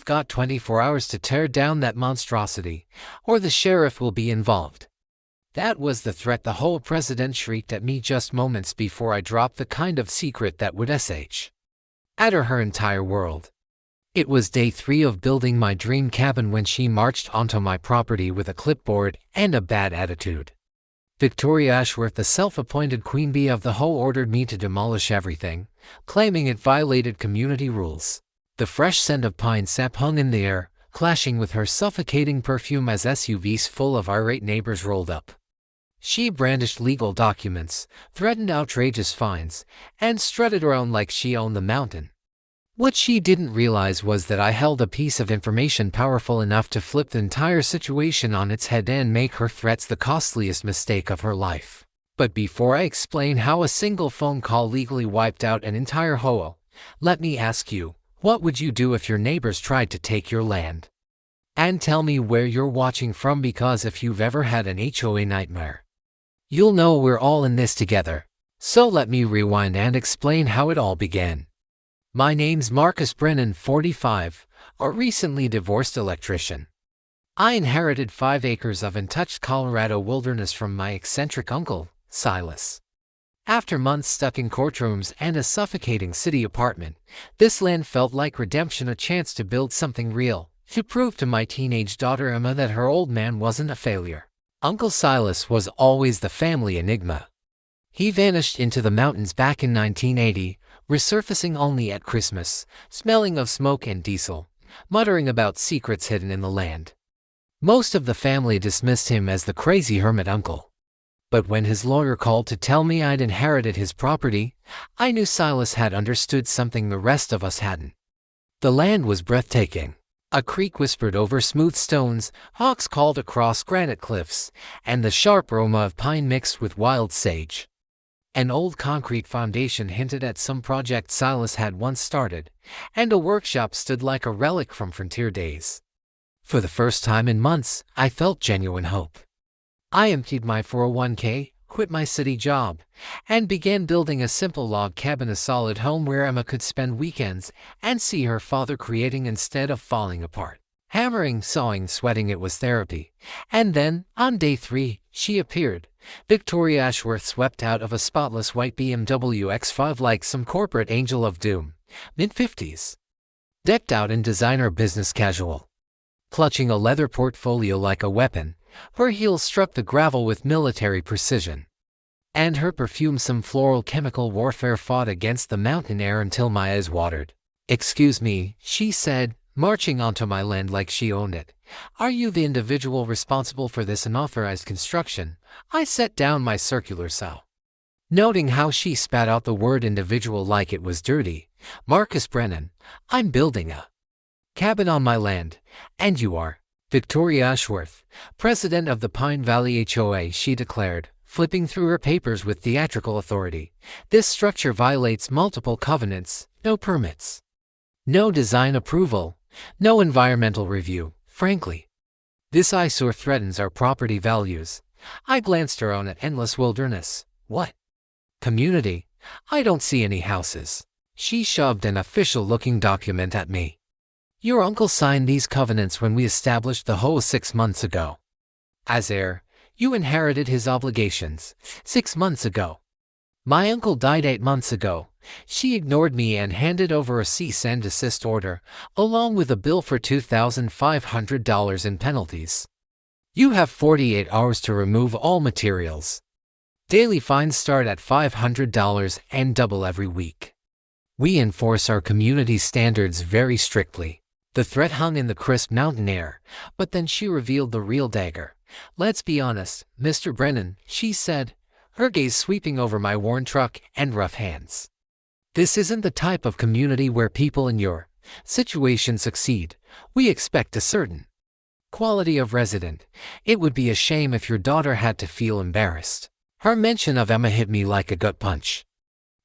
got 24 hours to tear down that monstrosity, or the sheriff will be involved." That was the threat the whole president shrieked at me just moments before I dropped the kind of secret that would shatter her entire world. It was day 3 of building my dream cabin when she marched onto my property with a clipboard and a bad attitude. Victoria Ashworth, the self-appointed queen bee of the HOA, ordered me to demolish everything, claiming it violated community rules. The fresh scent of pine sap hung in the air, clashing with her suffocating perfume as SUVs full of irate neighbors rolled up. She brandished legal documents, threatened outrageous fines, and strutted around like she owned the mountain. What she didn't realize was that I held a piece of information powerful enough to flip the entire situation on its head and make her threats the costliest mistake of her life. But before I explain how a single phone call legally wiped out an entire HOA, let me ask you, what would you do if your neighbors tried to take your land? And tell me where you're watching from, because if you've ever had an HOA nightmare, you'll know we're all in this together. So let me rewind and explain how it all began. My name's Marcus Brennan, 45, a recently divorced electrician. I inherited 5 acres of untouched Colorado wilderness from my eccentric uncle, Silas. After months stuck in courtrooms and a suffocating city apartment, this land felt like redemption, a chance to build something real, to prove to my teenage daughter Emma that her old man wasn't a failure. Uncle Silas was always the family enigma. He vanished into the mountains back in 1980, resurfacing only at Christmas, smelling of smoke and diesel, muttering about secrets hidden in the land. Most of the family dismissed him as the crazy hermit uncle. But when his lawyer called to tell me I'd inherited his property, I knew Silas had understood something the rest of us hadn't. The land was breathtaking. A creek whispered over smooth stones, hawks called across granite cliffs, and the sharp aroma of pine mixed with wild sage. An old concrete foundation hinted at some project Silas had once started, and a workshop stood like a relic from frontier days. For the first time in months, I felt genuine hope. I emptied my 401k, quit my city job, and began building a simple log cabin, a solid home where Emma could spend weekends and see her father creating instead of falling apart. Hammering, sawing, sweating, it was therapy. And then, on day 3, she appeared. Victoria Ashworth swept out of a spotless white BMW X5 like some corporate angel of doom, mid-50s. Decked out in designer business casual. Clutching a leather portfolio like a weapon, her heels struck the gravel with military precision. And her perfume, some floral chemical warfare, fought against the mountain air until my eyes watered. "Excuse me," she said, marching onto my land like she owned it. "Are you the individual responsible for this unauthorized construction?" I set down my circular saw. Noting how she spat out the word individual like it was dirty. "Marcus Brennan, I'm building a cabin on my land, and you are Victoria Ashworth, president of the Pine Valley HOA," she declared, flipping through her papers with theatrical authority. "This structure violates multiple covenants, no permits, no design approval, no environmental review. Frankly, this eyesore threatens our property values." I glanced around at endless wilderness. "What community? I don't see any houses." She shoved an official-looking document at me. "Your uncle signed these covenants when we established the HOA 6 months ago. As heir, you inherited his obligations 6 months ago. My uncle died 8 months ago." She ignored me and handed over a cease and desist order, along with a bill for $2,500 in penalties. "You have 48 hours to remove all materials. Daily fines start at $500 and double every week. We enforce our community standards very strictly." The threat hung in the crisp mountain air, but then she revealed the real dagger. "Let's be honest, Mr. Brennan," she said, her gaze sweeping over my worn truck and rough hands. "This isn't the type of community where people in your situation succeed. We expect a certain quality of resident. It would be a shame if your daughter had to feel embarrassed." Her mention of Emma hit me like a gut punch.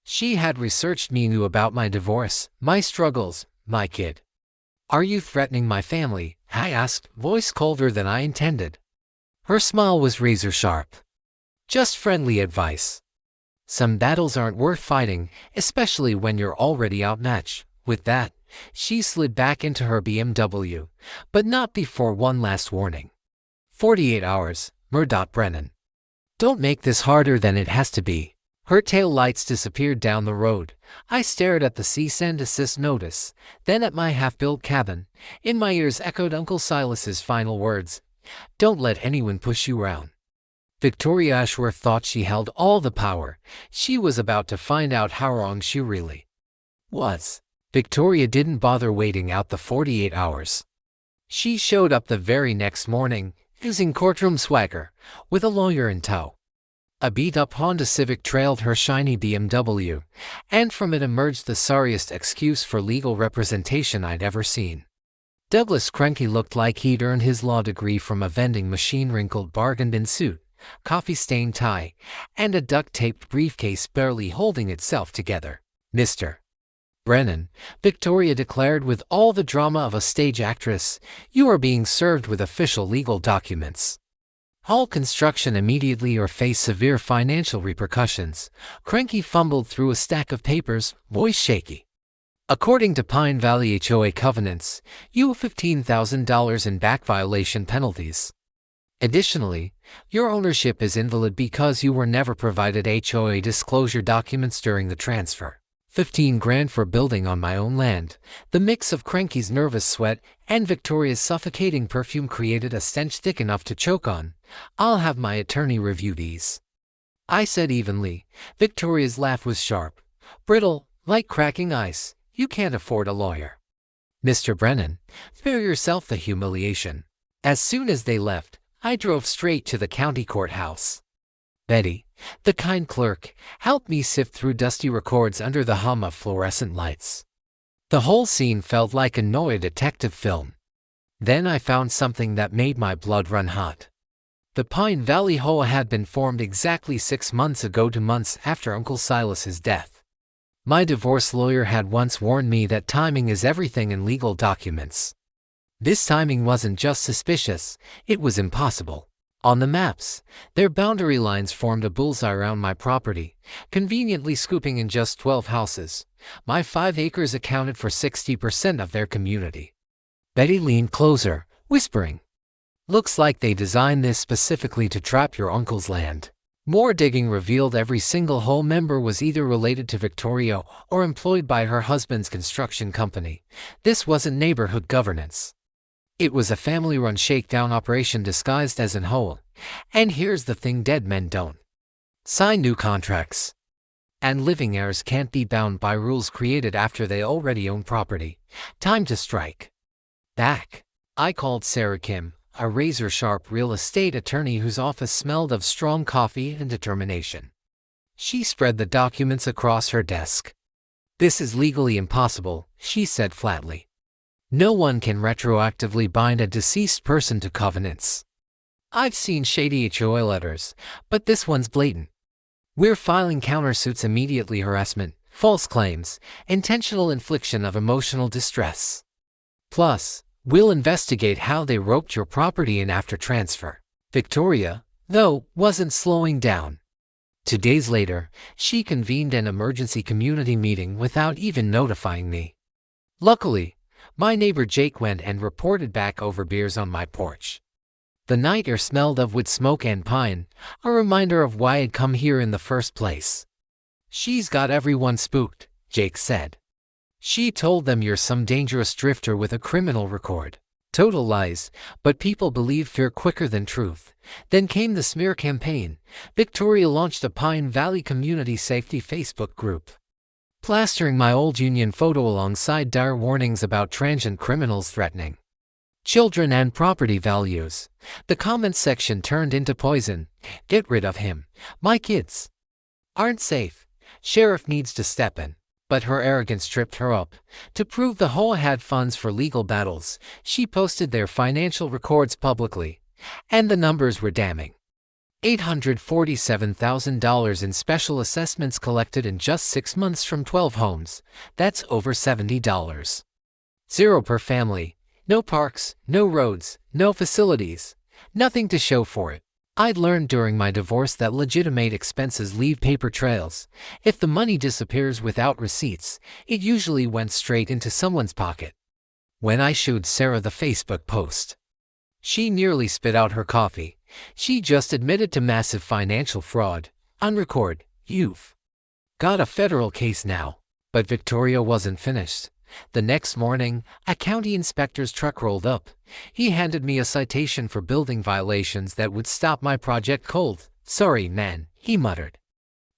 She had researched me, knew about my divorce, my struggles, my kid. "Are you threatening my family?" I asked, voice colder than I intended. Her smile was razor sharp. "Just friendly advice. Some battles aren't worth fighting, especially when you're already outmatched." With that, She slid back into her BMW, but not before one last warning. 48 hours, Murdoch Brennan. Don't make this harder than it has to be. Her tail lights disappeared down the road. I stared at the cease and desist notice, then at my half-built cabin. In my ears echoed Uncle Silas's final words. Don't let anyone push you around. Victoria Ashworth thought she held all the power. She was about to find out how wrong she really was. Victoria didn't bother waiting out the 48 hours. She showed up the very next morning, using courtroom swagger, with a lawyer in tow. A beat-up Honda Civic trailed her shiny BMW, and from it emerged the sorriest excuse for legal representation I'd ever seen. Douglas Cranky looked like he'd earned his law degree from a vending machine, wrinkled bargain bin suit, coffee-stained tie, and a duct-taped briefcase barely holding itself together. Mr. Brennan, Victoria declared with all the drama of a stage actress, you are being served with official legal documents. Halt construction immediately or face severe financial repercussions. Cranky fumbled through a stack of papers, voice shaky. According to Pine Valley HOA covenants, you owe $15,000 in back violation penalties. Additionally, your ownership is invalid because you were never provided HOA disclosure documents during the transfer. 15 grand for building on my own land. The mix of Cranky's nervous sweat and Victoria's suffocating perfume created a stench thick enough to choke on. I'll have my attorney review these, I said evenly. Victoria's laugh was sharp, brittle, like cracking ice. You can't afford a lawyer. Mr. Brennan, spare yourself the humiliation. As soon as they left, I drove straight to the county courthouse. Betty, the kind clerk, helped me sift through dusty records under the hum of fluorescent lights. The whole scene felt like a noir detective film. Then I found something that made my blood run hot. The Pine Valley HOA had been formed exactly 6 months ago, 2 months after Uncle Silas's death. My divorce lawyer had once warned me that timing is everything in legal documents. This timing wasn't just suspicious, it was impossible. On the maps, their boundary lines formed a bullseye around my property, conveniently scooping in just 12 houses. My 5 acres accounted for 60% of their community. Betty leaned closer, whispering, "Looks like they designed this specifically to trap your uncle's land." More digging revealed every single HOA member was either related to Victoria or employed by her husband's construction company. This wasn't neighborhood governance. It was a family-run shakedown operation disguised as an HOA. And here's the thing: dead men don't sign new contracts. And living heirs can't be bound by rules created after they already own property. Time to strike back. I called Sarah Kim, a razor-sharp real estate attorney whose office smelled of strong coffee and determination. She spread the documents across her desk. "This is legally impossible," she said flatly. "No one can retroactively bind a deceased person to covenants. I've seen shady HOA letters, but this one's blatant. We're filing countersuits immediately: harassment, false claims, intentional infliction of emotional distress. Plus, we'll investigate how they roped your property in after transfer." Victoria, though, wasn't slowing down. 2 days later, she convened an emergency community meeting without even notifying me. Luckily, my neighbor Jake went and reported back over beers on my porch. The night air smelled of wood smoke and pine, a reminder of why I'd come here in the first place. "She's got everyone spooked," Jake said. "She told them you're some dangerous drifter with a criminal record." Total lies, but people believe fear quicker than truth. Then came the smear campaign. Victoria launched a Pine Valley Community Safety Facebook group, plastering my old union photo alongside dire warnings about transient criminals threatening children and property values. The comments section turned into poison. "Get rid of him. My kids aren't safe. Sheriff needs to step in." But her arrogance tripped her up. To prove the HOA had funds for legal battles, she posted their financial records publicly, and the numbers were damning. $847,000 in special assessments collected in just 6 months from 12 homes. That's over $70. Zero per family. No parks, no roads, no facilities. Nothing to show for it. I'd learned during my divorce that legitimate expenses leave paper trails. If the money disappears without receipts, it usually went straight into someone's pocket. When I showed Sarah the Facebook post, she nearly spit out her coffee. She just admitted to massive financial fraud. Unrecord, you've got a federal case now. But Victoria wasn't finished. The next morning, a county inspector's truck rolled up. He handed me a citation for building violations that would stop my project cold. "Sorry, man," he muttered,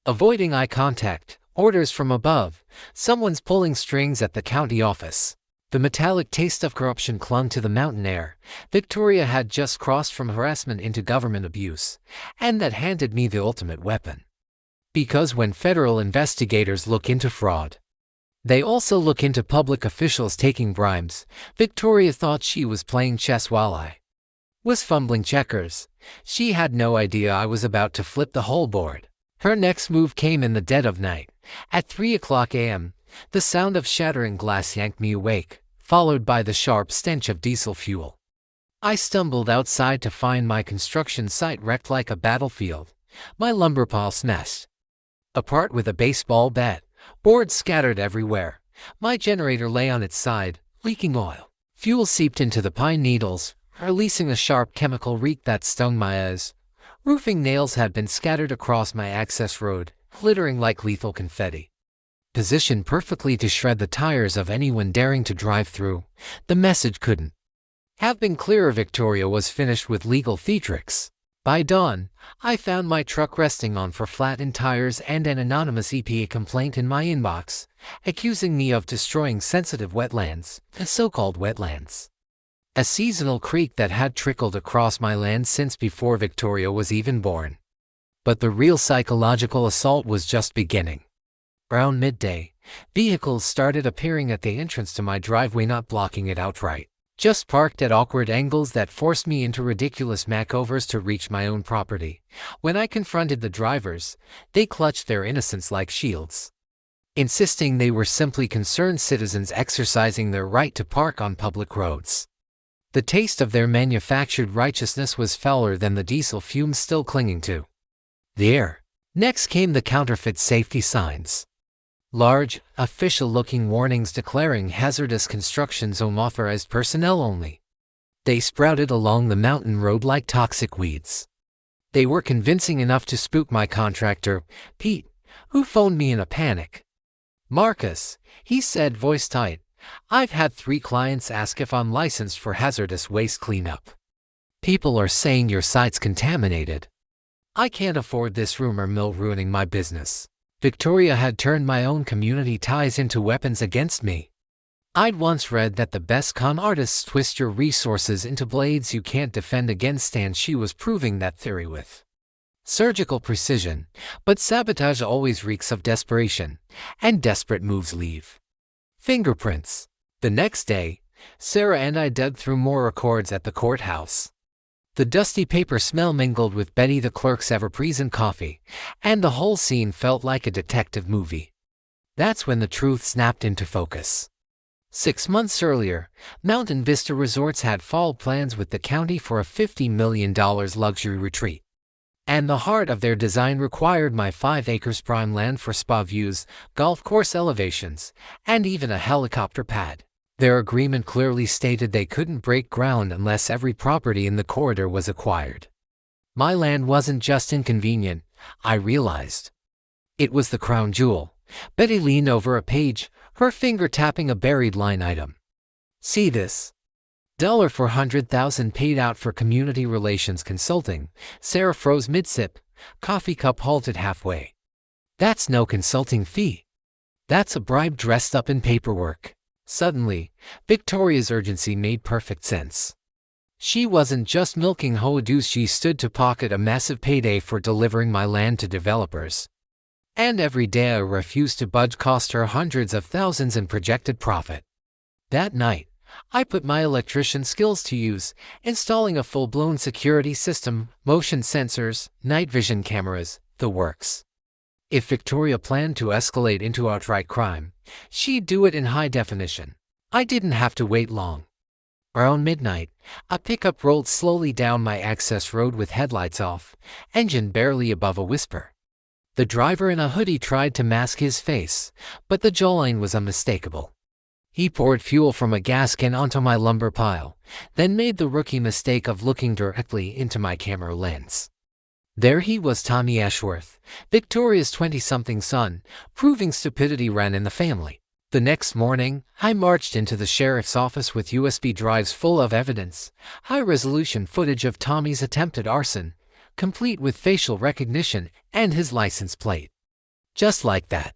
avoiding eye contact. Orders from above. Someone's pulling strings at the county office. The metallic taste of corruption clung to the mountain air. Victoria had just crossed from harassment into government abuse, and that handed me the ultimate weapon. Because when federal investigators look into fraud, they also look into public officials taking bribes. Victoria thought she was playing chess while I was fumbling checkers. She had no idea I was about to flip the whole board. Her next move came in the dead of night. At 3 a.m., the sound of shattering glass yanked me awake, followed by the sharp stench of diesel fuel. I stumbled outside to find my construction site wrecked like a battlefield. My lumber pile smashed apart with a baseball bat. Boards scattered everywhere. My generator lay on its side, leaking oil. Fuel seeped into the pine needles, releasing a sharp chemical reek that stung my eyes. Roofing nails had been scattered across my access road, glittering like lethal confetti, positioned perfectly to shred the tires of anyone daring to drive through. The message couldn't have been clearer. Victoria was finished with legal theatrics. By dawn, I found my truck resting on for flattened tires and an anonymous EPA complaint in my inbox, accusing me of destroying sensitive wetlands, the so-called wetlands, a seasonal creek that had trickled across my land since before Victoria was even born. But the real psychological assault was just beginning. Around midday, vehicles started appearing at the entrance to my driveway, not blocking it outright, just parked at awkward angles that forced me into ridiculous makeovers to reach my own property. When I confronted the drivers, they clutched their innocence like shields, insisting they were simply concerned citizens exercising their right to park on public roads. The taste of their manufactured righteousness was fouler than the diesel fumes still clinging to the air. Next came the counterfeit safety signs. Large, official-looking warnings declaring hazardous construction zone, authorized personnel only. They sprouted along the mountain road like toxic weeds. They were convincing enough to spook my contractor, Pete, who phoned me in a panic. "Marcus," he said, voice tight, "I've had 3 clients ask if I'm licensed for hazardous waste cleanup. People are saying your site's contaminated. I can't afford this rumor mill ruining my business." Victoria had turned my own community ties into weapons against me. I'd once read that the best con artists twist your resources into blades you can't defend against, and she was proving that theory with surgical precision. But sabotage always reeks of desperation, and desperate moves leave fingerprints. The next day, Sarah and I dug through more records at the courthouse. The dusty paper smell mingled with Betty the clerk's ever-present coffee, and the whole scene felt like a detective movie. That's when the truth snapped into focus. 6 months earlier, Mountain Vista Resorts had filed plans with the county for a $50 million luxury retreat. And the heart of their design required my 5 acres prime land for spa views, golf course elevations, and even a helicopter pad. Their agreement clearly stated they couldn't break ground unless every property in the corridor was acquired. My land wasn't just inconvenient, I realized. It was the crown jewel. Betty leaned over a page, her finger tapping a buried line item. "See this? $400,000 paid out for community relations consulting." Sarah froze mid-sip, coffee cup halted halfway. "That's no consulting fee. That's a bribe dressed up in paperwork." Suddenly, Victoria's urgency made perfect sense. She wasn't just milking HOA dues, she stood to pocket a massive payday for delivering my land to developers. And every day I refused to budge cost her hundreds of thousands in projected profit. That night, I put my electrician skills to use, installing a full-blown security system, motion sensors, night vision cameras, the works. If Victoria planned to escalate into outright crime, she'd do it in high definition. I didn't have to wait long. Around midnight, a pickup rolled slowly down my access road with headlights off, engine barely above a whisper. The driver in a hoodie tried to mask his face, but the jawline was unmistakable. He poured fuel from a gas can onto my lumber pile, then made the rookie mistake of looking directly into my camera lens. There he was, Tommy Ashworth, Victoria's 20-something son, proving stupidity ran in the family. The next morning, I marched into the sheriff's office with USB drives full of evidence, high-resolution footage of Tommy's attempted arson, complete with facial recognition and his license plate. Just like that,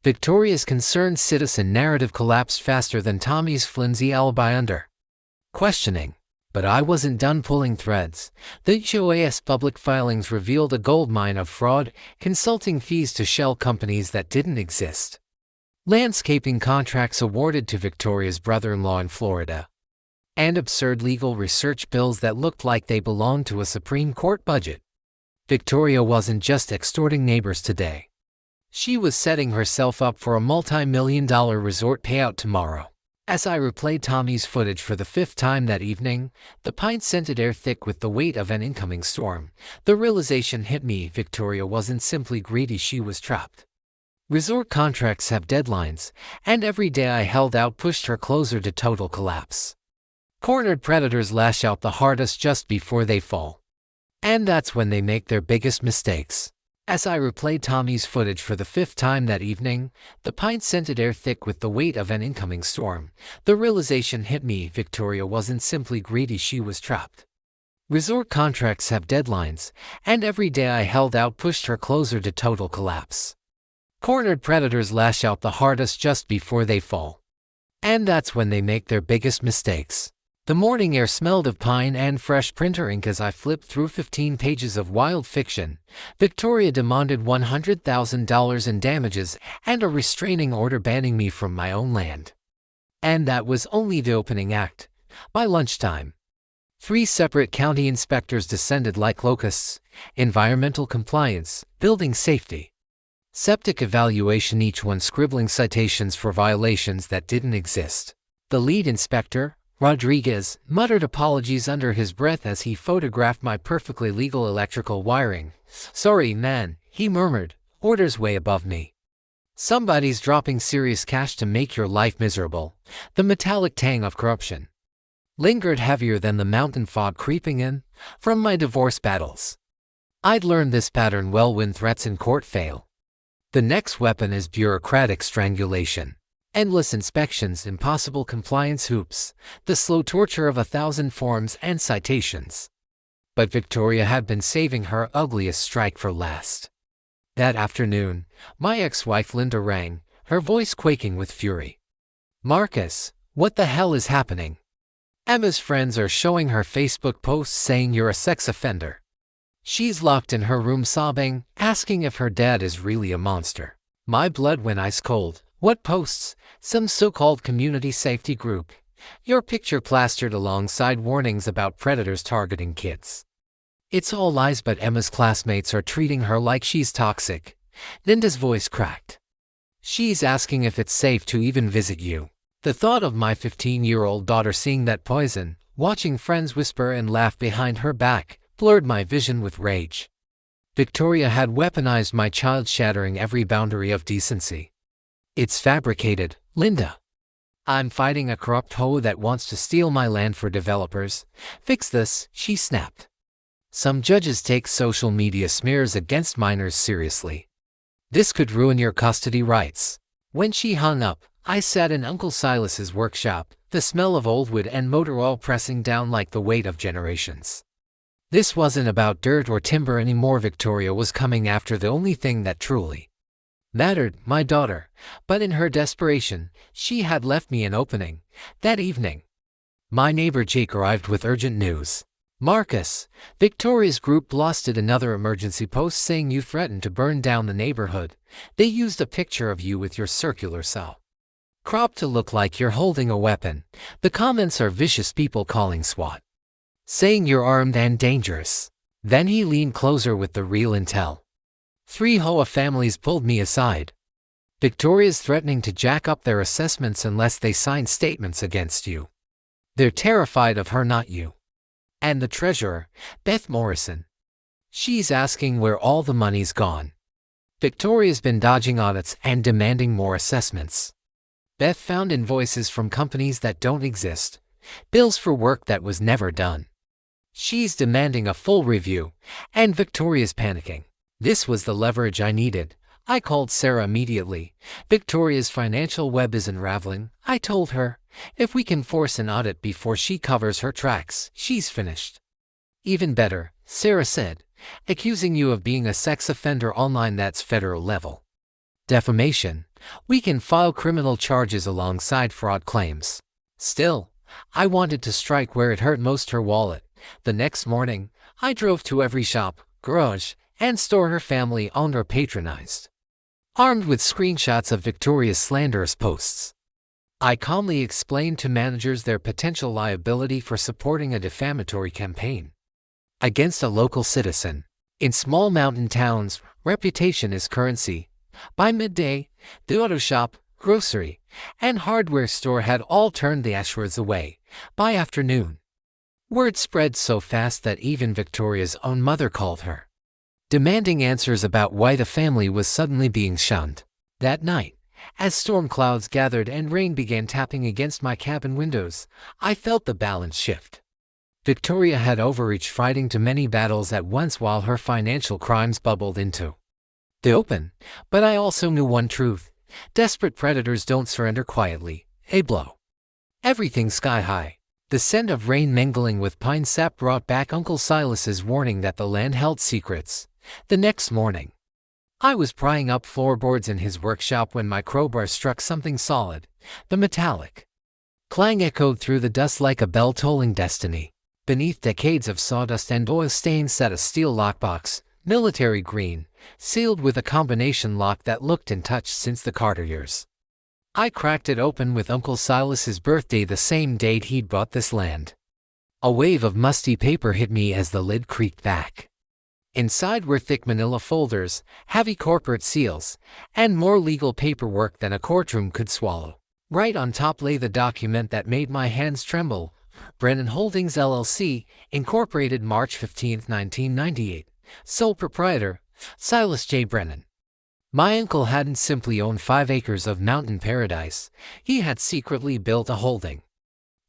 Victoria's concerned citizen narrative collapsed faster than Tommy's flimsy alibi under questioning. But I wasn't done pulling threads. The HOA's public filings revealed a goldmine of fraud, consulting fees to shell companies that didn't exist, landscaping contracts awarded to Victoria's brother-in-law in Florida, and absurd legal research bills that looked like they belonged to a Supreme Court budget. Victoria wasn't just extorting neighbors today. She was setting herself up for a multi-million-dollar resort payout tomorrow. As I replayed Tommy's footage for the 5th time that evening, the pine-scented air thick with the weight of an incoming storm, the realization hit me: Victoria wasn't simply greedy, she was trapped. Resort contracts have deadlines, and every day I held out pushed her closer to total collapse. Cornered predators lash out the hardest just before they fall. And that's when they make their biggest mistakes. As I replayed Tommy's footage for the 5th time that evening, the pine-scented air thick with the weight of an incoming storm, the realization hit me: Victoria wasn't simply greedy, she was trapped. Resort contracts have deadlines, and every day I held out pushed her closer to total collapse. Cornered predators lash out the hardest just before they fall. And that's when they make their biggest mistakes. The morning air smelled of pine and fresh printer ink as I flipped through 15 pages of wild fiction. Victoria demanded $100,000 in damages and a restraining order banning me from my own land. And that was only the opening act. By lunchtime, 3 separate county inspectors descended like locusts: environmental compliance, building safety, septic evaluation, each one scribbling citations for violations that didn't exist. The lead inspector, Rodriguez, muttered apologies under his breath as he photographed my perfectly legal electrical wiring. "Sorry, man," he murmured, "orders way above me. Somebody's dropping serious cash to make your life miserable." The metallic tang of corruption lingered heavier than the mountain fog creeping in from my divorce battles. I'd learned this pattern well when threats in court fail. The next weapon is bureaucratic strangulation. Endless inspections, impossible compliance hoops, the slow torture of 1,000 forms and citations. But Victoria had been saving her ugliest strike for last. That afternoon, my ex-wife Linda rang, her voice quaking with fury. "Marcus, what the hell is happening? Emma's friends are showing her Facebook posts saying you're a sex offender. She's locked in her room sobbing, asking if her dad is really a monster." My blood went ice cold. "What posts?" "Some so-called community safety group. Your picture plastered alongside warnings about predators targeting kids." "It's all lies, but Emma's classmates are treating her like she's toxic." Linda's voice cracked. "She's asking if it's safe to even visit you." The thought of my 15-year-old daughter seeing that poison, watching friends whisper and laugh behind her back, blurred my vision with rage. Victoria had weaponized my child, shattering every boundary of decency. "It's fabricated, Linda. I'm fighting a corrupt HOA that wants to steal my land for developers. Fix this," she snapped. "Some judges take social media smears against minors seriously. This could ruin your custody rights." When she hung up, I sat in Uncle Silas's workshop, the smell of old wood and motor oil pressing down like the weight of generations. This wasn't about dirt or timber anymore. Victoria was coming after the only thing that truly mattered, my daughter. But in her desperation, she had left me an opening. That evening, my neighbor Jake arrived with urgent news. "Marcus, Victoria's group blasted another emergency post saying you threatened to burn down the neighborhood. They used a picture of you with your circular saw cropped to look like you're holding a weapon. The comments are vicious people calling SWAT, saying you're armed and dangerous." Then he leaned closer with the real intel. 3 HOA families pulled me aside. "Victoria's threatening to jack up their assessments unless they sign statements against you. They're terrified of her, not you. And the treasurer, Beth Morrison. She's asking where all the money's gone. Victoria's been dodging audits and demanding more assessments. Beth found invoices from companies that don't exist, bills for work that was never done. She's demanding a full review, and Victoria's panicking. This was the leverage I needed. I called Sarah immediately. Victoria's financial web is unraveling, I told her. If we can force an audit before she covers her tracks, she's finished. Even better, Sarah said. Accusing you of being a sex offender online, that's federal level defamation. We can file criminal charges alongside fraud claims. Still, I wanted to strike where it hurt most, her wallet. The next morning, I drove to every shop, garage, and store her family owned or patronized. Armed with screenshots of Victoria's slanderous posts, I calmly explained to managers their potential liability for supporting a defamatory campaign against a local citizen. In small mountain towns, reputation is currency. By midday, the auto shop, grocery, and hardware store had all turned the Ashworths away. By afternoon, word spread so fast that even Victoria's own mother called her, demanding answers about why the family was suddenly being shunned. That night, as storm clouds gathered and rain began tapping against my cabin windows, I felt the balance shift. Victoria had overreached, fighting too many battles at once while her financial crimes bubbled into the open. But I also knew one truth: desperate predators don't surrender quietly. They blow everything sky high. The scent of rain mingling with pine sap brought back Uncle Silas's warning that the land held secrets. The next morning, I was prying up floorboards in his workshop when my crowbar struck something solid. The metallic clang echoed through the dust like a bell tolling destiny. Beneath decades of sawdust and oil stains sat a steel lockbox, military green, sealed with a combination lock that looked untouched since the Carter years. I cracked it open with Uncle Silas's birthday, the same date he'd bought this land. A wave of musty paper hit me as the lid creaked back. Inside were thick manila folders, heavy corporate seals, and more legal paperwork than a courtroom could swallow. Right on top lay the document that made my hands tremble: Brennan Holdings LLC, Incorporated, March 15, 1998. Sole proprietor, Silas J. Brennan. My uncle hadn't simply owned 5 acres of mountain paradise. He had secretly built a holding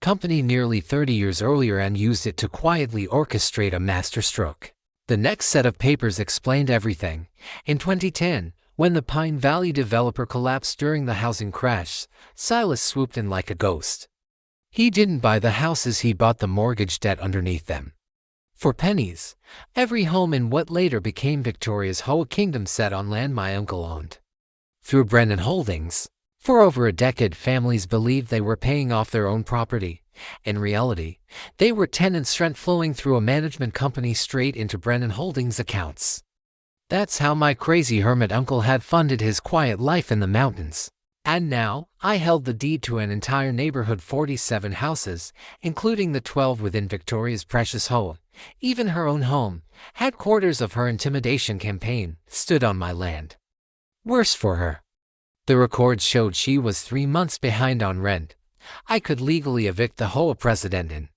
company nearly 30 years earlier and used it to quietly orchestrate a masterstroke. The next set of papers explained everything. In 2010, when the Pine Valley developer collapsed during the housing crash, Silas swooped in like a ghost. He didn't buy the houses, he bought the mortgage debt underneath them. For pennies, every home in what later became Victoria's HOA kingdom sat on land my uncle owned. Through Brennan Holdings, for over a decade, families believed they were paying off their own property. In reality, they were tenants' rent flowing through a management company straight into Brennan Holdings' accounts. That's how my crazy hermit uncle had funded his quiet life in the mountains. And now, I held the deed to an entire neighborhood, 47 houses, including the 12 within Victoria's precious HOA. Even her own home, headquarters of her intimidation campaign, stood on my land. Worse for her, the records showed she was 3 months behind on rent. I could legally evict the HOA president in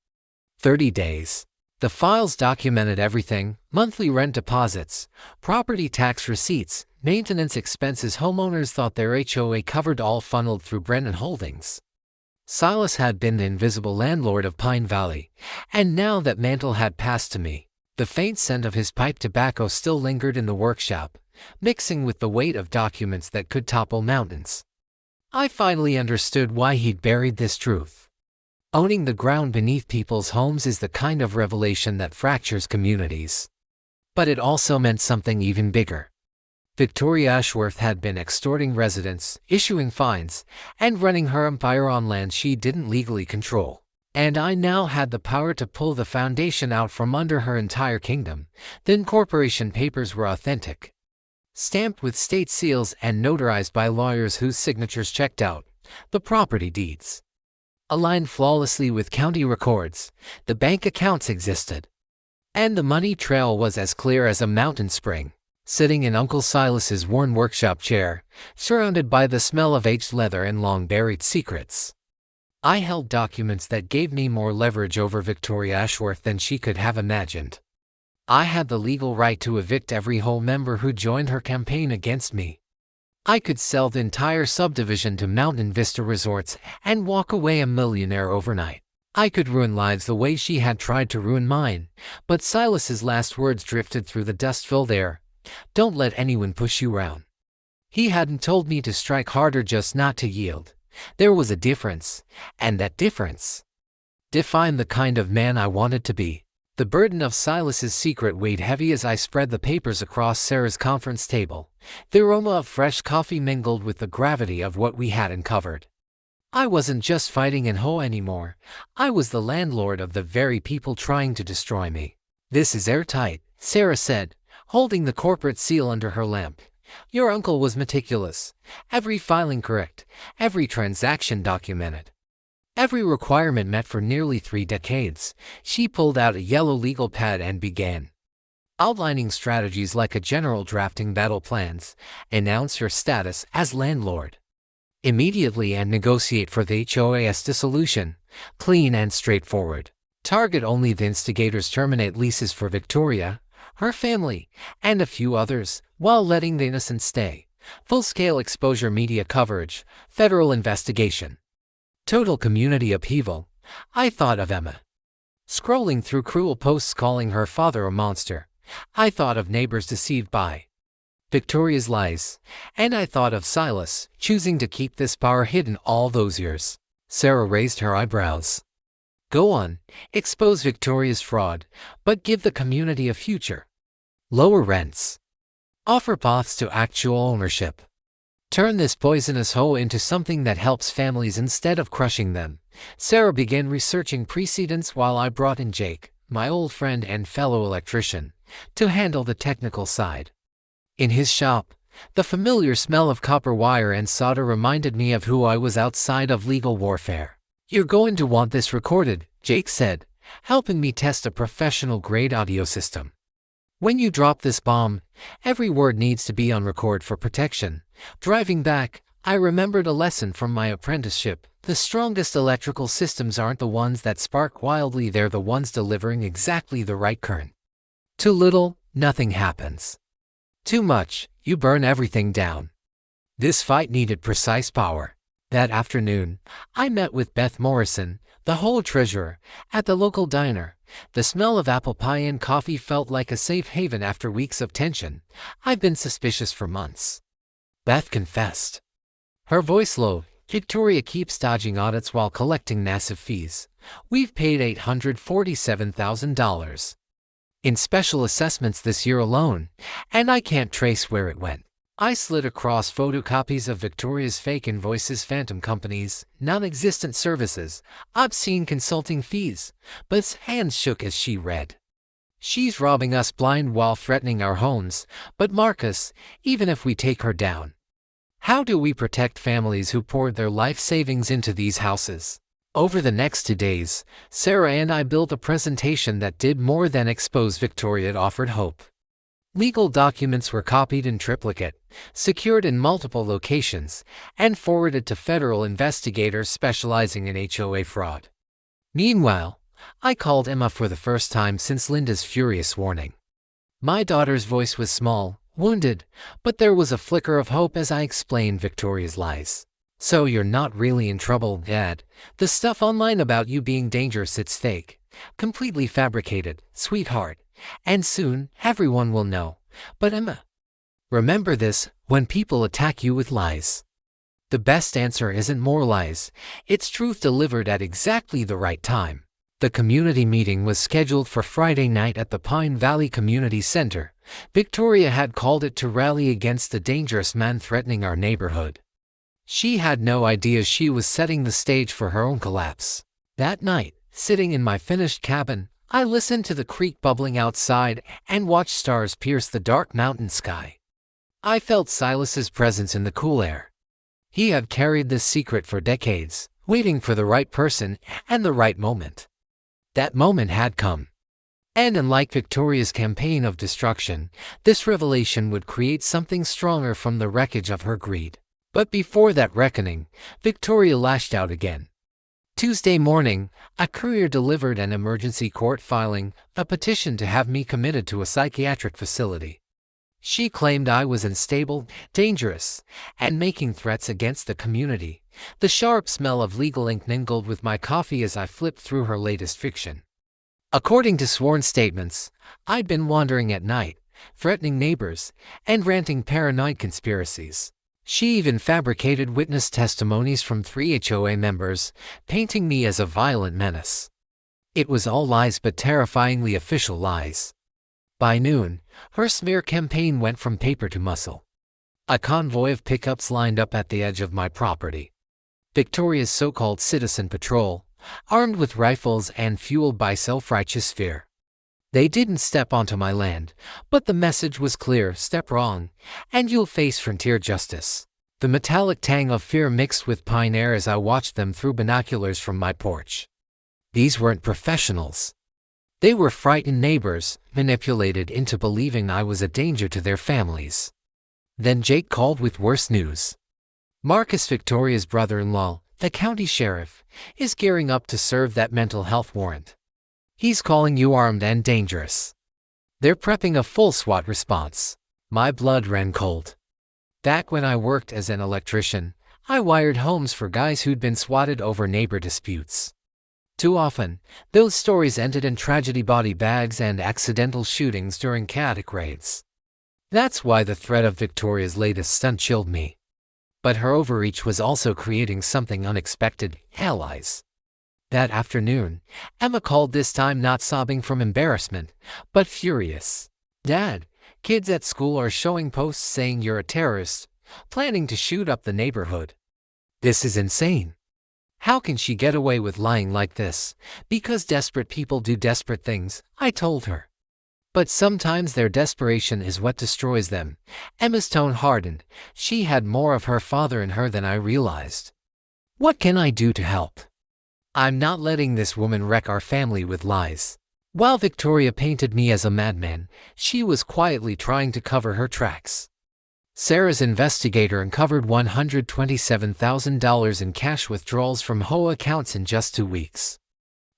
30 days. The files documented everything: monthly rent deposits, property tax receipts, maintenance expenses. Homeowners thought their HOA covered all, funneled through Brennan Holdings. Silas had been the invisible landlord of Pine Valley, and now that mantle had passed to me. The faint scent of his pipe tobacco still lingered in the workshop, mixing with the weight of documents that could topple mountains. I finally understood why he'd buried this truth. Owning the ground beneath people's homes is the kind of revelation that fractures communities. But it also meant something even bigger. Victoria Ashworth had been extorting residents, issuing fines, and running her empire on land she didn't legally control. And I now had the power to pull the foundation out from under her entire kingdom. The incorporation papers were authentic, stamped with state seals and notarized by lawyers whose signatures checked out. The property deeds aligned flawlessly with county records. The bank accounts existed, and the money trail was as clear as a mountain spring. Sitting in Uncle Silas's worn workshop chair, surrounded by the smell of aged leather and long-buried secrets, I held documents that gave me more leverage over Victoria Ashworth than she could have imagined. I had the legal right to evict every HOA member who joined her campaign against me. I could sell the entire subdivision to Mountain Vista Resorts and walk away a millionaire overnight. I could ruin lives the way she had tried to ruin mine, but Silas's last words drifted through the dust-filled air. Don't let anyone push you around. He hadn't told me to strike harder, just not to yield. There was a difference, and that difference defined the kind of man I wanted to be. The burden of Silas's secret weighed heavy as I spread the papers across Sarah's conference table. The aroma of fresh coffee mingled with the gravity of what we had uncovered. I wasn't just fighting in HOA anymore. I was the landlord of the very people trying to destroy me. This is airtight, Sarah said, holding the corporate seal under her lamp. Your uncle was meticulous. Every filing correct, every transaction documented. Every requirement met for nearly 3 decades. She pulled out a yellow legal pad and began outlining strategies like a general drafting battle plans. Announce your status as landlord immediately and negotiate for the HOA's dissolution. Clean and straightforward. Target only the instigators. Terminate leases for Victoria, her family, and a few others, while letting the innocent stay. Full-scale exposure media coverage. Federal investigation. Total community upheaval. I thought of Emma scrolling through cruel posts calling her father a monster. I thought of neighbors deceived by Victoria's lies. And I thought of Silas choosing to keep this power hidden all those years. Sarah raised her eyebrows. Go on, expose Victoria's fraud, but give the community a future. Lower rents. Offer paths to actual ownership. Turn this poisonous HOA into something that helps families instead of crushing them. Sarah began researching precedents while I brought in Jake, my old friend and fellow electrician, to handle the technical side. In his shop, the familiar smell of copper wire and solder reminded me of who I was outside of legal warfare. You're going to want this recorded, Jake said, helping me test a professional-grade audio system. When you drop this bomb, every word needs to be on record for protection. Driving back, I remembered a lesson from my apprenticeship. The strongest electrical systems aren't the ones that spark wildly, they're the ones delivering exactly the right current. Too little, nothing happens. Too much, you burn everything down. This fight needed precise power. That afternoon, I met with Beth Morrison, the HOA treasurer, at the local diner. The smell of apple pie and coffee felt like a safe haven after weeks of tension. I've been suspicious for months, Beth confessed, her voice low. Victoria keeps dodging audits while collecting massive fees. We've paid $847,000 in special assessments this year alone, and I can't trace where it went. I slid across photocopies of Victoria's fake invoices, phantom companies, non-existent services, obscene consulting fees. Beth's hands shook as she read. She's robbing us blind while threatening our homes, but Marcus, even if we take her down, how do we protect families who poured their life savings into these houses? Over the next 2 days, Sarah and I built a presentation that did more than expose Victoria. It offered hope. Legal documents were copied in triplicate, secured in multiple locations, and forwarded to federal investigators specializing in HOA fraud. Meanwhile, I called Emma for the first time since Linda's furious warning. My daughter's voice was small, wounded, but there was a flicker of hope as I explained Victoria's lies. So you're not really in trouble, Dad. The stuff online about you being dangerous, it's fake. Completely fabricated, sweetheart. And soon, everyone will know. But Emma, remember this, when people attack you with lies, the best answer isn't more lies, it's truth delivered at exactly the right time. The community meeting was scheduled for Friday night at the Pine Valley Community Center. Victoria had called it to rally against the dangerous man threatening our neighborhood. She had no idea she was setting the stage for her own collapse. That night, sitting in my finished cabin, I listened to the creek bubbling outside and watched stars pierce the dark mountain sky. I felt Silas's presence in the cool air. He had carried this secret for decades, waiting for the right person and the right moment. That moment had come. And unlike Victoria's campaign of destruction, this revelation would create something stronger from the wreckage of her greed. But before that reckoning, Victoria lashed out again. Tuesday morning, a courier delivered an emergency court filing, a petition to have me committed to a psychiatric facility. She claimed I was unstable, dangerous, and making threats against the community. The sharp smell of legal ink mingled with my coffee as I flipped through her latest fiction. According to sworn statements, I'd been wandering at night, threatening neighbors, and ranting paranoid conspiracies. She even fabricated witness testimonies from 3 HOA members, painting me as a violent menace. It was all lies, but terrifyingly official lies. By noon, her smear campaign went from paper to muscle. A convoy of pickups lined up at the edge of my property. Victoria's so-called citizen patrol, armed with rifles and fueled by self-righteous fear. They didn't step onto my land, but the message was clear: step wrong, and you'll face frontier justice. The metallic tang of fear mixed with pine air as I watched them through binoculars from my porch. These weren't professionals. They were frightened neighbors, manipulated into believing I was a danger to their families. Then Jake called with worse news. Marcus, Victoria's brother-in-law, the county sheriff, is gearing up to serve that mental health warrant. He's calling you armed and dangerous. They're prepping a full SWAT response. My blood ran cold. Back when I worked as an electrician, I wired homes for guys who'd been swatted over neighbor disputes. Too often, those stories ended in tragedy, body bags, and accidental shootings during chaotic raids. That's why the threat of Victoria's latest stunt chilled me. But her overreach was also creating something unexpected: allies. That afternoon, Emma called, this time not sobbing from embarrassment, but furious. "Dad, kids at school are showing posts saying you're a terrorist, planning to shoot up the neighborhood. This is insane. How can she get away with lying like this? Because desperate people do desperate things," I told her. But sometimes their desperation is what destroys them. Emma's tone hardened. She had more of her father in her than I realized. "What can I do to help? I'm not letting this woman wreck our family with lies." While Victoria painted me as a madman, she was quietly trying to cover her tracks. Sarah's investigator uncovered $127,000 in cash withdrawals from HOA accounts in just 2 weeks.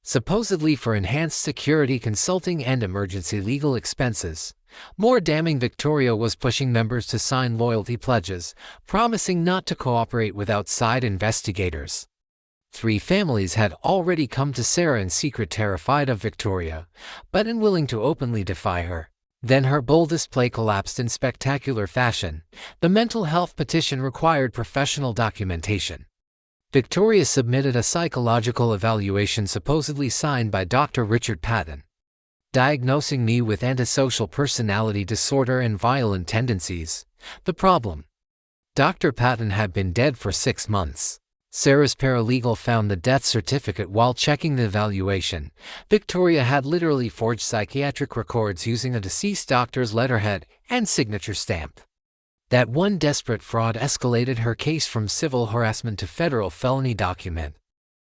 Supposedly for enhanced security, consulting, and emergency legal expenses. More damning, Victoria was pushing members to sign loyalty pledges, promising not to cooperate with outside investigators. 3 families had already come to Sarah in secret, terrified of Victoria, but unwilling to openly defy her. Then her boldest play collapsed in spectacular fashion. The mental health petition required professional documentation. Victoria submitted a psychological evaluation supposedly signed by Dr. Richard Patton, diagnosing me with antisocial personality disorder and violent tendencies. The problem: Dr. Patton had been dead for 6 months. Sarah's paralegal found the death certificate while checking the evaluation. Victoria had literally forged psychiatric records using a deceased doctor's letterhead and signature stamp. That one desperate fraud escalated her case from civil harassment to federal felony document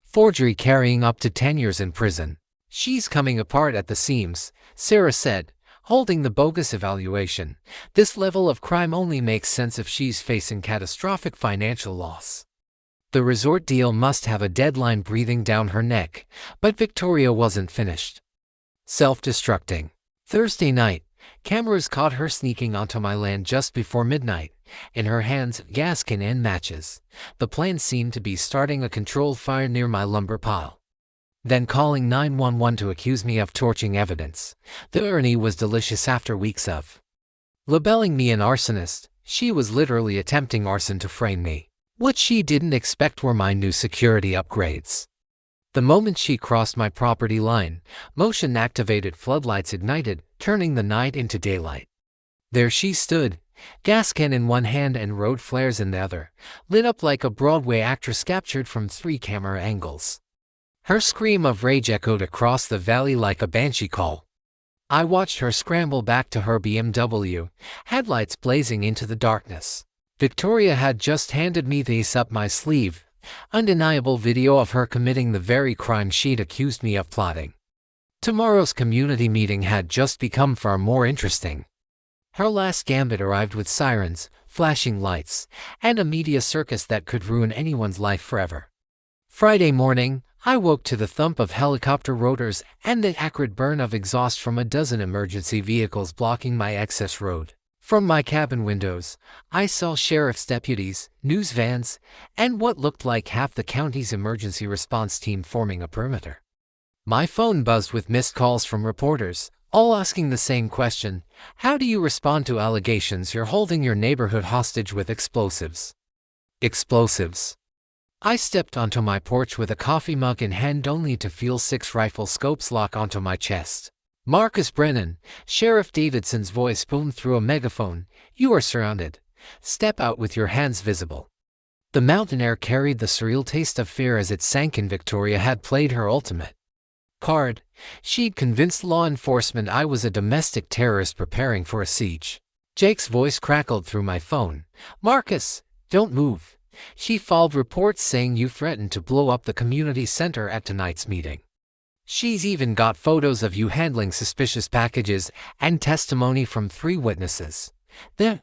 forgery, carrying up to 10 years in prison. "She's coming apart at the seams," Sarah said, holding the bogus evaluation. "This level of crime only makes sense if she's facing catastrophic financial loss. The resort deal must have a deadline breathing down her neck." But Victoria wasn't finished. Self-destructing. Thursday night, cameras caught her sneaking onto my land just before midnight. In her hands, gas can and matches. The plan seemed to be starting a controlled fire near my lumber pile. Then calling 911 to accuse me of torching evidence. The irony was delicious. After weeks of labeling me an arsonist, she was literally attempting arson to frame me. What she didn't expect were my new security upgrades. The moment she crossed my property line, motion-activated floodlights ignited, turning the night into daylight. There she stood, gas can in one hand and road flares in the other, lit up like a Broadway actress captured from 3 camera angles. Her scream of rage echoed across the valley like a banshee call. I watched her scramble back to her BMW, headlights blazing into the darkness. Victoria had just handed me this up my sleeve, undeniable video of her committing the very crime she'd accused me of plotting. Tomorrow's community meeting had just become far more interesting. Her last gambit arrived with sirens, flashing lights, and a media circus that could ruin anyone's life forever. Friday morning, I woke to the thump of helicopter rotors and the acrid burn of exhaust from a dozen emergency vehicles blocking my access road. From my cabin windows, I saw sheriff's deputies, news vans, and what looked like half the county's emergency response team forming a perimeter. My phone buzzed with missed calls from reporters, all asking the same question: how do you respond to allegations you're holding your neighborhood hostage with explosives? Explosives. I stepped onto my porch with a coffee mug in hand only to feel 6 rifle scopes lock onto my chest. Marcus Brennan, Sheriff Davidson's voice boomed through a megaphone. You are surrounded. Step out with your hands visible. The mountain air carried the surreal taste of fear as it sank in. Victoria had played her ultimate card. She'd convinced law enforcement I was a domestic terrorist preparing for a siege. Jake's voice crackled through my phone. Marcus, don't move. She filed reports saying you threatened to blow up the community center at tonight's meeting. She's even got photos of you handling suspicious packages and testimony from 3 witnesses. The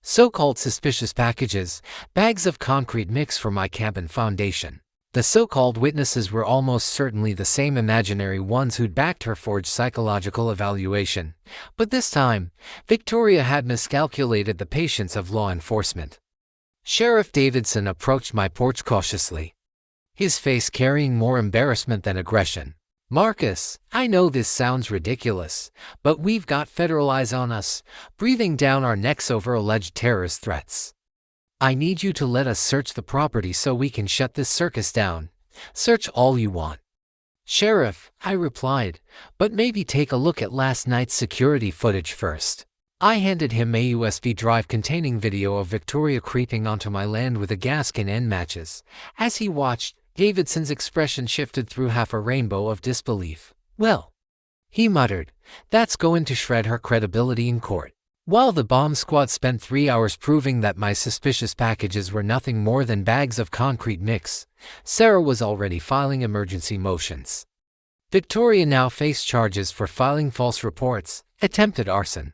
so-called suspicious packages, bags of concrete mix for my cabin foundation. The so-called witnesses were almost certainly the same imaginary ones who'd backed her forged psychological evaluation. But this time, Victoria had miscalculated the patience of law enforcement. Sheriff Davidson approached my porch cautiously, his face carrying more embarrassment than aggression. Marcus, I know this sounds ridiculous, but we've got federal eyes on us, breathing down our necks over alleged terrorist threats. I need you to let us search the property so we can shut this circus down. Search all you want. Sheriff, I replied, but maybe take a look at last night's security footage first. I handed him a USB drive containing video of Victoria creeping onto my land with a gas can and matches. As he watched, Davidson's expression shifted through half a rainbow of disbelief. Well, he muttered, that's going to shred her credibility in court. While the bomb squad spent 3 hours proving that my suspicious packages were nothing more than bags of concrete mix, Sarah was already filing emergency motions. Victoria now faced charges for filing false reports, attempted arson,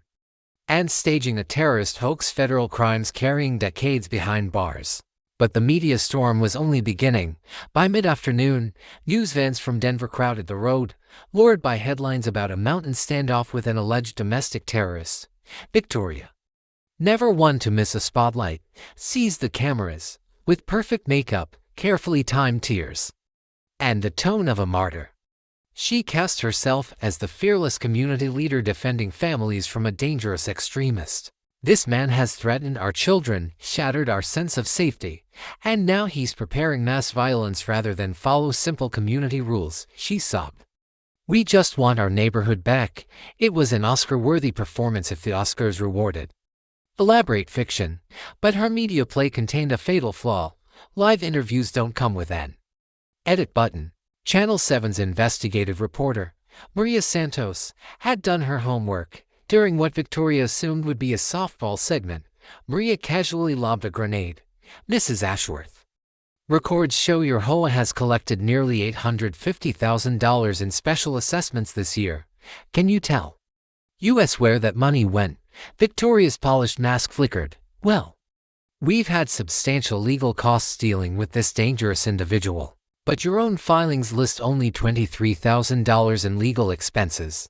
and staging a terrorist hoax, federal crimes carrying decades behind bars. But the media storm was only beginning. By mid-afternoon, news vans from Denver crowded the road, lured by headlines about a mountain standoff with an alleged domestic terrorist. Victoria, never one to miss a spotlight, seized the cameras, with perfect makeup, carefully timed tears, and the tone of a martyr. She cast herself as the fearless community leader defending families from a dangerous extremist. This man has threatened our children, shattered our sense of safety, and now he's preparing mass violence rather than follow simple community rules, she sobbed. We just want our neighborhood back. It was an Oscar-worthy performance if the Oscars rewarded elaborate fiction, but her media play contained a fatal flaw. Live interviews don't come with an edit button. Channel 7's investigative reporter, Maria Santos, had done her homework. During what Victoria assumed would be a softball segment, Maria casually lobbed a grenade. Mrs. Ashworth, records show your HOA has collected nearly $850,000 in special assessments this year. Can you tell us where that money went? Victoria's polished mask flickered. Well, we've had substantial legal costs dealing with this dangerous individual, but your own filings list only $23,000 in legal expenses.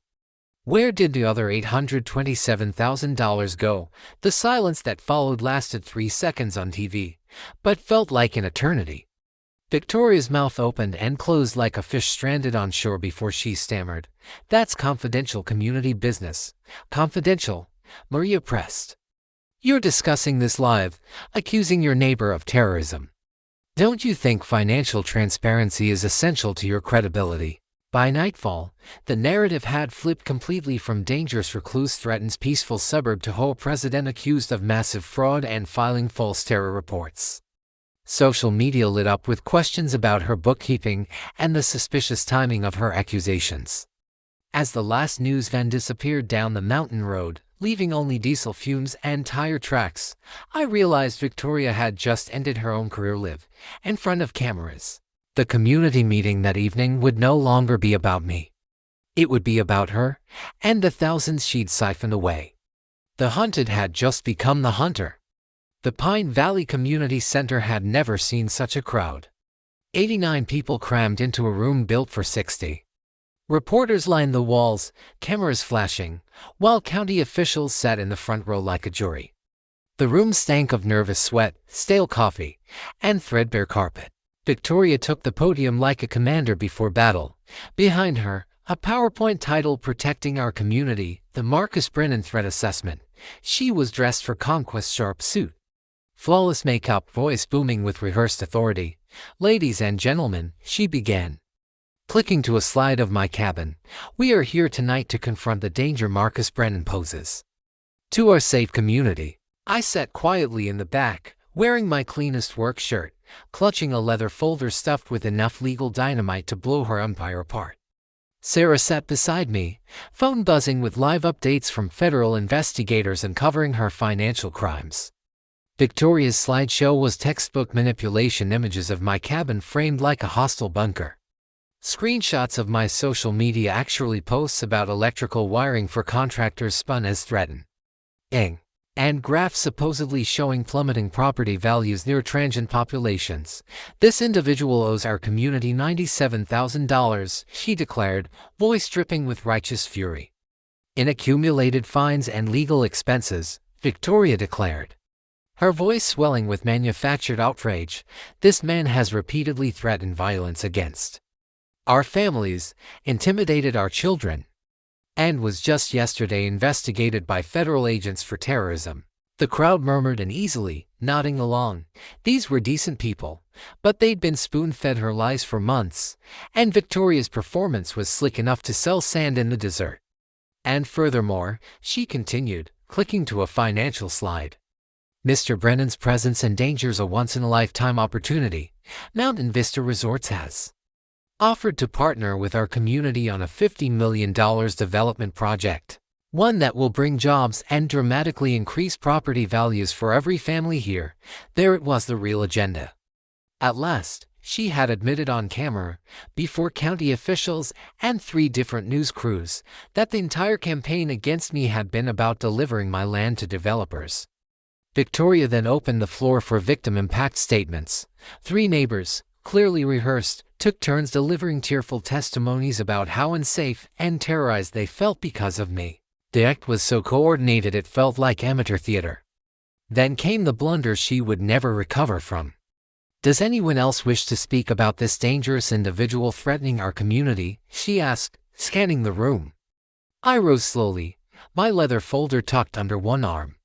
Where did the other $827,000 go? The silence that followed lasted 3 seconds on TV, but felt like an eternity. Victoria's mouth opened and closed like a fish stranded on shore before she stammered. That's confidential community business. Confidential, Maria pressed. You're discussing this live, accusing your neighbor of terrorism. Don't you think financial transparency is essential to your credibility? By nightfall, the narrative had flipped completely from dangerous recluse threatens peaceful suburb to HOA president accused of massive fraud and filing false terror reports. Social media lit up with questions about her bookkeeping and the suspicious timing of her accusations. As the last news van disappeared down the mountain road, leaving only diesel fumes and tire tracks, I realized Victoria had just ended her own career live in front of cameras. The community meeting that evening would no longer be about me. It would be about her and the thousands she'd siphoned away. The hunted had just become the hunter. The Pine Valley Community Center had never seen such a crowd. 89 people crammed into a room built for 60. Reporters lined the walls, cameras flashing, while county officials sat in the front row like a jury. The room stank of nervous sweat, stale coffee, and threadbare carpet. Victoria took the podium like a commander before battle. Behind her, a PowerPoint title protecting our community, the Marcus Brennan Threat Assessment. She was dressed for conquest, sharp suit. Flawless makeup, voice booming with rehearsed authority. Ladies and gentlemen, she began. Clicking to a slide of my cabin, we are here tonight to confront the danger Marcus Brennan poses to our safe community. I sat quietly in the back, wearing my cleanest work shirt, clutching a leather folder stuffed with enough legal dynamite to blow her empire apart. Sarah sat beside me, phone buzzing with live updates from federal investigators uncovering her financial crimes. Victoria's slideshow was textbook manipulation, images of my cabin framed like a hostile bunker. Screenshots of my social media actually posts about electrical wiring for contractors spun as threatened. And graphs supposedly showing plummeting property values near transient populations. This individual owes our community $97,000, she declared, voice dripping with righteous fury. In accumulated fines and legal expenses, Victoria declared, her voice swelling with manufactured outrage. This man has repeatedly threatened violence against our families, intimidated our children, and was just yesterday investigated by federal agents for terrorism. The crowd murmured uneasily, nodding along. These were decent people, but they'd been spoon-fed her lies for months, and Victoria's performance was slick enough to sell sand in the desert. And furthermore, she continued, clicking to a financial slide. Mr. Brennan's presence endangers a once-in-a-lifetime opportunity. Mountain Vista Resorts has offered to partner with our community on a $50 million development project, one that will bring jobs and dramatically increase property values for every family here. There it was, the real agenda. At last, she had admitted on camera, before county officials and 3 different news crews, that the entire campaign against me had been about delivering my land to developers. Victoria then opened the floor for victim impact statements. 3 neighbors, clearly rehearsed, took turns delivering tearful testimonies about how unsafe and terrorized they felt because of me. The act was so coordinated it felt like amateur theater. Then came the blunder she would never recover from. Does anyone else wish to speak about this dangerous individual threatening our community? She asked, scanning the room. I rose slowly, my leather folder tucked under one arm.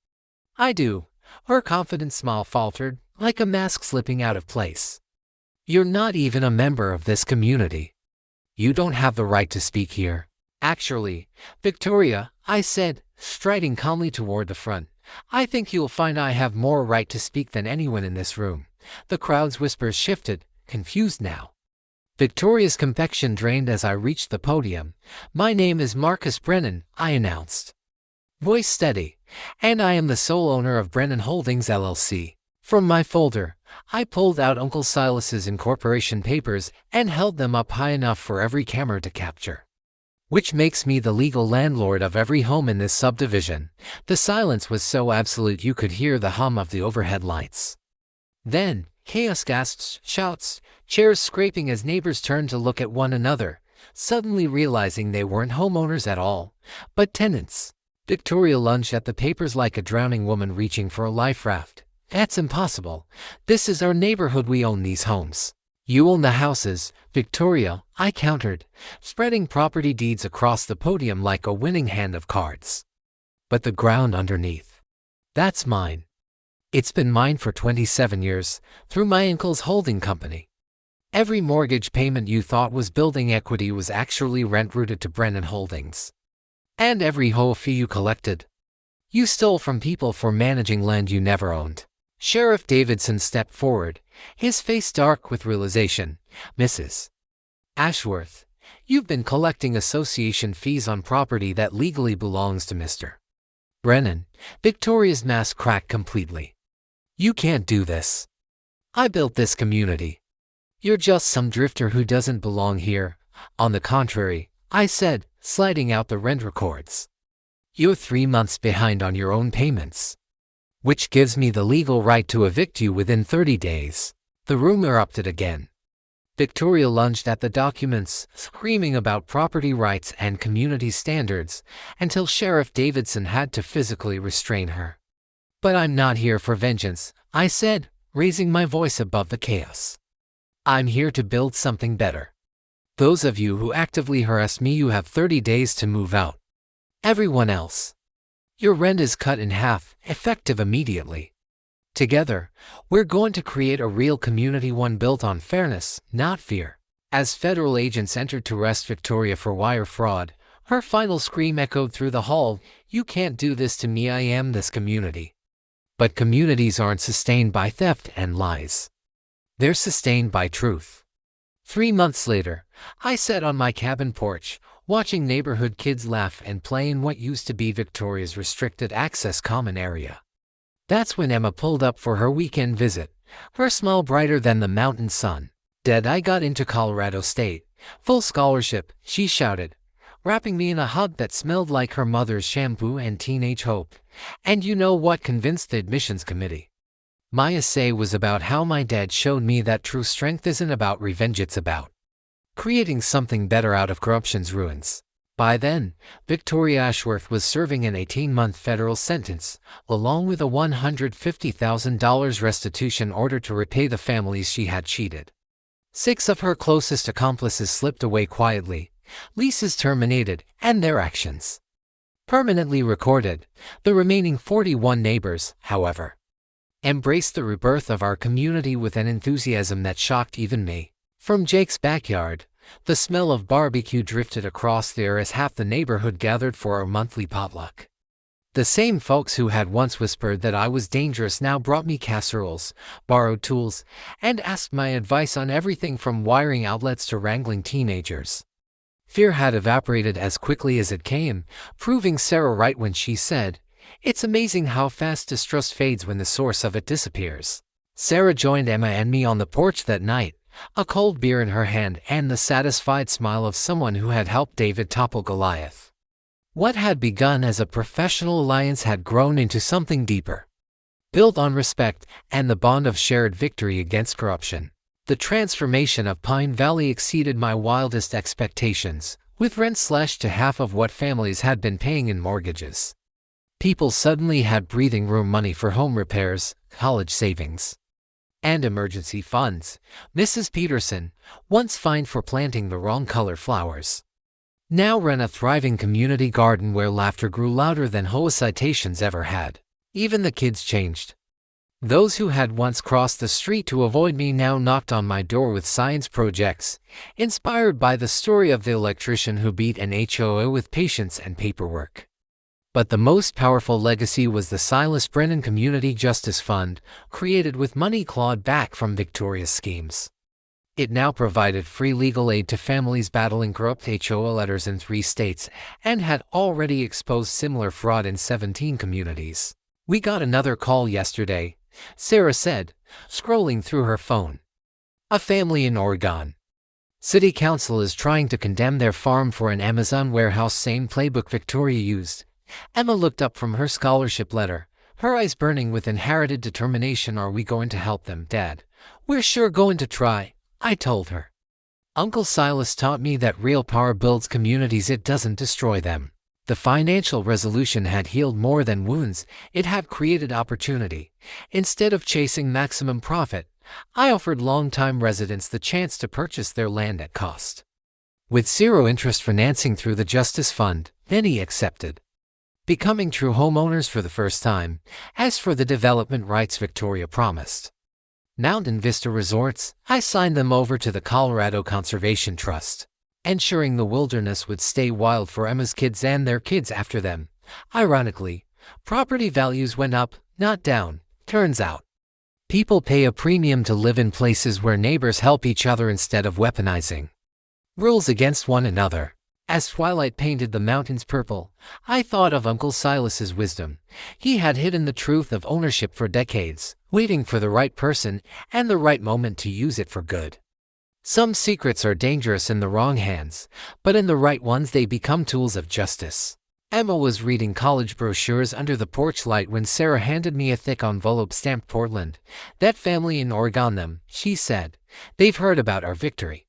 I do. Her confident smile faltered, like a mask slipping out of place. You're not even a member of this community. You don't have the right to speak here. Actually, Victoria, I said, striding calmly toward the front, I think you'll find I have more right to speak than anyone in this room. The crowd's whispers shifted, confused now. Victoria's complexion drained as I reached the podium. My name is Marcus Brennan, I announced. Voice steady, and I am the sole owner of Brennan Holdings LLC. From my folder, I pulled out Uncle Silas's incorporation papers and held them up high enough for every camera to capture. Which makes me the legal landlord of every home in this subdivision. The silence was so absolute you could hear the hum of the overhead lights. Then, chaos, gasps, shouts, chairs scraping as neighbors turned to look at one another, suddenly realizing they weren't homeowners at all, but tenants. Victoria lunged at the papers like a drowning woman reaching for a life raft. That's impossible. This is our neighborhood. We own these homes. You own the houses, Victoria, I countered, spreading property deeds across the podium like a winning hand of cards. But the ground underneath, that's mine. It's been mine for 27 years, through my uncle's holding company. Every mortgage payment you thought was building equity was actually rent routed to Brennan Holdings. And every HOA fee you collected, you stole from people for managing land you never owned. Sheriff Davidson stepped forward, his face dark with realization. Mrs. Ashworth, you've been collecting association fees on property that legally belongs to Mr. Brennan. Victoria's mask cracked completely. You can't do this. I built this community. You're just some drifter who doesn't belong here. On the contrary, I said, sliding out the rent records. You're 3 months behind on your own payments, which gives me the legal right to evict you within 30 days. The room erupted again. Victoria lunged at the documents, screaming about property rights and community standards, until Sheriff Davidson had to physically restrain her. "But I'm not here for vengeance," I said, raising my voice above the chaos. "I'm here to build something better. Those of you who actively harass me, you have 30 days to move out. Everyone else, your rent is cut in half, effective immediately. Together, we're going to create a real community, one built on fairness, not fear." As federal agents entered to arrest Victoria for wire fraud, her final scream echoed through the hall, "You can't do this to me, I am this community." But communities aren't sustained by theft and lies. They're sustained by truth. 3 months later, I sat on my cabin porch, watching neighborhood kids laugh and play in what used to be Victoria's restricted access common area. That's when Emma pulled up for her weekend visit, her smile brighter than the mountain sun. "Dad, I got into Colorado State. Full scholarship," she shouted, wrapping me in a hug that smelled like her mother's shampoo and teenage hope. And you know what convinced the admissions committee? My essay was about how my dad showed me that true strength isn't about revenge, it's about creating something better out of corruption's ruins. By then, Victoria Ashworth was serving an 18-month federal sentence, along with a $150,000 restitution order to repay the families she had cheated. 6 of her closest accomplices slipped away quietly, leases terminated, and their actions permanently recorded. The remaining 41 neighbors, however, embraced the rebirth of our community with an enthusiasm that shocked even me. From Jake's backyard, the smell of barbecue drifted across the air as half the neighborhood gathered for our monthly potluck. The same folks who had once whispered that I was dangerous now brought me casseroles, borrowed tools, and asked my advice on everything from wiring outlets to wrangling teenagers. Fear had evaporated as quickly as it came, proving Sarah right when she said, "It's amazing how fast distrust fades when the source of it disappears." Sarah joined Emma and me on the porch that night, a cold beer in her hand and the satisfied smile of someone who had helped David topple Goliath. What had begun as a professional alliance had grown into something deeper, built on respect and the bond of shared victory against corruption. The transformation of Pine Valley exceeded my wildest expectations, with rent slashed to half of what families had been paying in mortgages. People suddenly had breathing room money for home repairs, college savings, and emergency funds. Mrs. Peterson, once fined for planting the wrong color flowers, now ran a thriving community garden where laughter grew louder than HOA citations ever had. Even the kids changed. Those who had once crossed the street to avoid me now knocked on my door with science projects, inspired by the story of the electrician who beat an HOA with patience and paperwork. But the most powerful legacy was the Silas Brennan Community Justice Fund, created with money clawed back from Victoria's schemes. It now provided free legal aid to families battling corrupt HOA letters in 3 states and had already exposed similar fraud in 17 communities. "We got another call yesterday," Sarah said, scrolling through her phone. "A family in Oregon. City Council is trying to condemn their farm for an Amazon warehouse, same playbook Victoria used." Emma looked up from her scholarship letter, her eyes burning with inherited determination. "Are we going to help them, Dad?" "We're sure going to try," I told her. "Uncle Silas taught me that real power builds communities, it doesn't destroy them." The financial resolution had healed more than wounds, it had created opportunity. Instead of chasing maximum profit, I offered longtime residents the chance to purchase their land at cost. With zero interest financing through the Justice Fund, many accepted, becoming true homeowners for the first time. As for the development rights Victoria promised Mountain Vista Resorts, I signed them over to the Colorado Conservation Trust, ensuring the wilderness would stay wild for Emma's kids and their kids after them. Ironically, property values went up, not down. Turns out, people pay a premium to live in places where neighbors help each other instead of weaponizing rules against one another. As twilight painted the mountains purple, I thought of Uncle Silas's wisdom. He had hidden the truth of ownership for decades, waiting for the right person and the right moment to use it for good. Some secrets are dangerous in the wrong hands, but in the right ones they become tools of justice. Emma was reading college brochures under the porch light when Sarah handed me a thick envelope stamped Portland. "That family in Oregon them," she said, They've heard about our victory.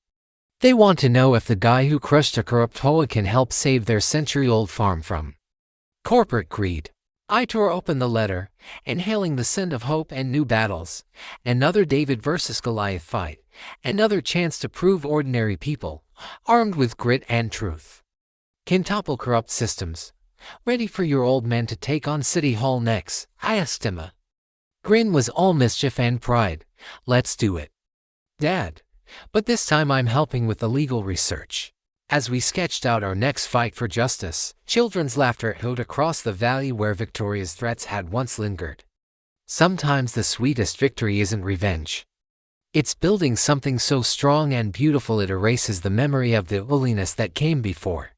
They want to know if the guy who crushed a corrupt HOA can help save their century-old farm from corporate greed. I tore open the letter, inhaling the scent of hope and new battles. Another David versus Goliath fight. Another chance to prove ordinary people, armed with grit and truth, can topple corrupt systems. Ready for your old man to take on City Hall next? I asked him. A grin was all mischief and pride. Let's do it, Dad. But this time I'm helping with the legal research. As we sketched out our next fight for justice, children's laughter echoed across the valley where Victoria's threats had once lingered. Sometimes the sweetest victory isn't revenge. It's building something so strong and beautiful it erases the memory of the ugliness that came before.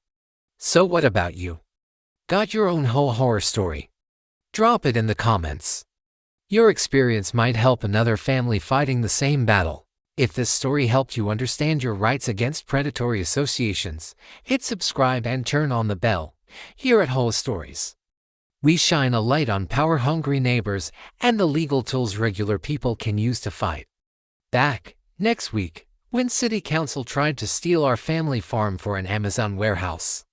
So what about you? Got your own whole horror story? Drop it in the comments. Your experience might help another family fighting the same battle. If this story helped you understand your rights against predatory associations, hit subscribe and turn on the bell. Here at HOA Stories, we shine a light on power-hungry neighbors and the legal tools regular people can use to fight back. Next week, when City Council tried to steal our family farm for an Amazon warehouse,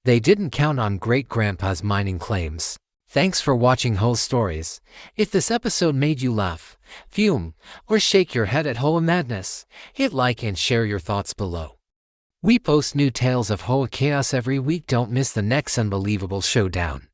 they didn't count on great-grandpa's mining claims. Thanks for watching HOA Stories. If this episode made you laugh, fume, or shake your head at HOA madness, hit like and share your thoughts below. We post new tales of HOA chaos every week. Don't miss the next unbelievable showdown.